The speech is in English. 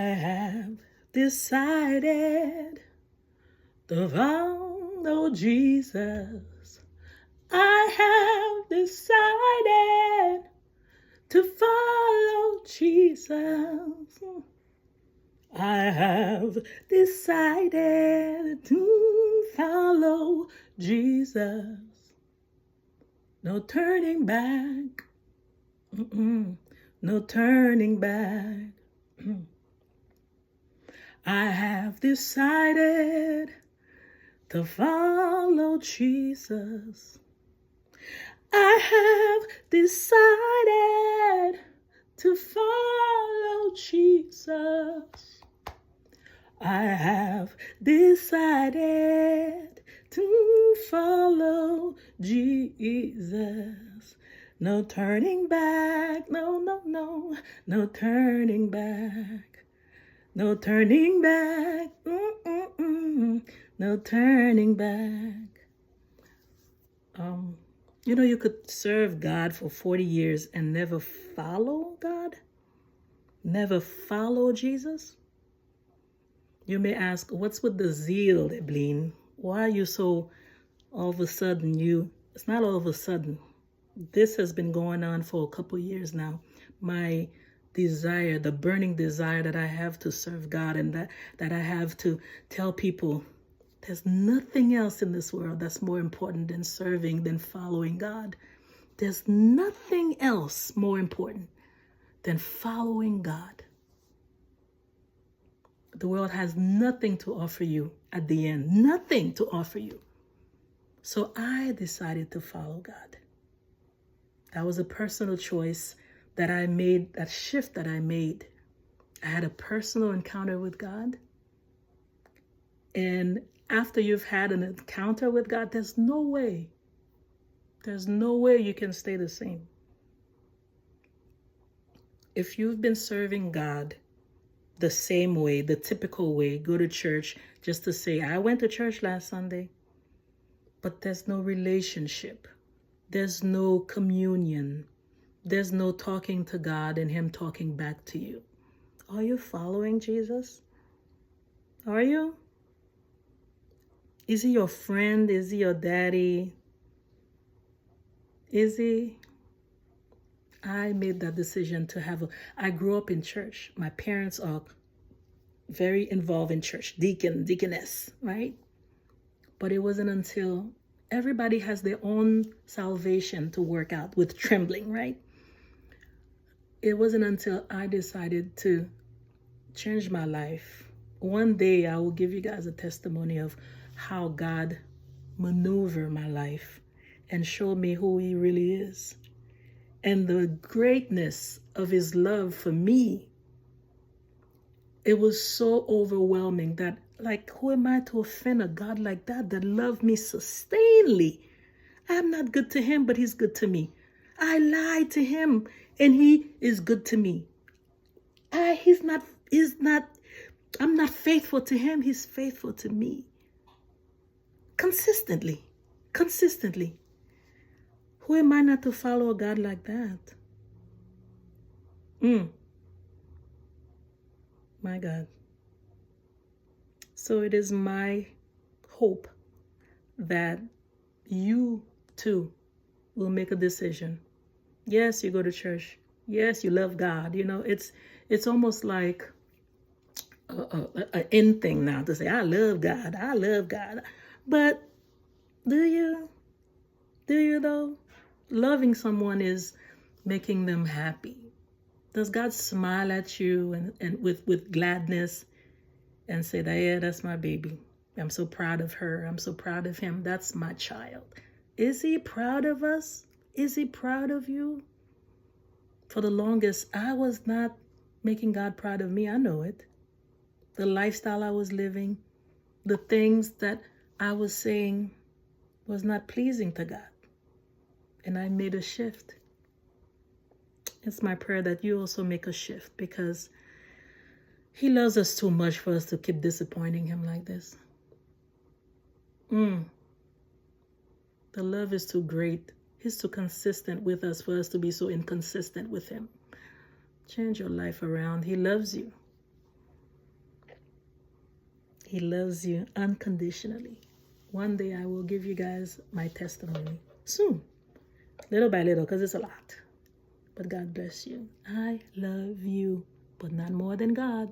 have decided to follow Jesus. I have decided to follow Jesus. I have decided to follow Jesus. No turning back. No turning back. I have decided to follow Jesus. I have decided to follow Jesus. I have decided to follow Jesus. No turning back, no, no, no, no turning back. No turning back, no turning back. You could serve God for 40 years and never follow God? Never follow Jesus? You may ask, what's with the zeal, Eblin? Why are you so, all of a sudden, it's not all of a sudden. This has been going on for a couple years now. My desire, the burning desire that I have to serve God, and that I have to tell people there's nothing else in this world that's more important than serving, than following God. There's nothing else more important than following God. The world has nothing to offer you at the end, nothing to offer you. So I decided to follow God. That was a personal choice that I made, that shift that I made. I had a personal encounter with God. And after you've had an encounter with God, there's no way you can stay the same. If you've been serving God the same way, the typical way, go to church just to say, I went to church last Sunday, but there's no relationship. There's no communion. There's no talking to God and Him talking back to you. Are you following Jesus? Are you? Is He your friend? Is He your daddy? Is He? I made that decision to I grew up in church. My parents are very involved in church, deaconess, right? But it wasn't until everybody has their own salvation to work out with trembling, right? It wasn't until I decided to change my life. One day I will give you guys a testimony of how God maneuvered my life and showed me who He really is. And the greatness of His love for me, it was so overwhelming that, like, who am I to offend a God like that loved me sustainedly? I'm not good to Him, but He's good to me. I lied to Him, and He is good to me. I'm not faithful to Him. He's faithful to me. Consistently. Who am I not to follow a God like that? My God. So it is my hope that you too will make a decision. Yes, you go to church. Yes, you love God. It's almost like an in thing now to say, I love God. But do you? Do you though? Loving someone is making them happy. Does God smile at you and with gladness and say, yeah, that's my baby. I'm so proud of her. I'm so proud of him. That's my child. Is He proud of us? Is He proud of you? For the longest, I was not making God proud of me. I know it. The lifestyle I was living, the things that I was saying was not pleasing to God. And I made a shift. It's my prayer that you also make a shift, because He loves us too much for us to keep disappointing Him like this. The love is too great. He's too consistent with us for us to be so inconsistent with Him. Change your life around. He loves you. He loves you unconditionally. One day I will give you guys my testimony. Soon. Little by little, because it's a lot. But God bless you. I love you, but not more than God.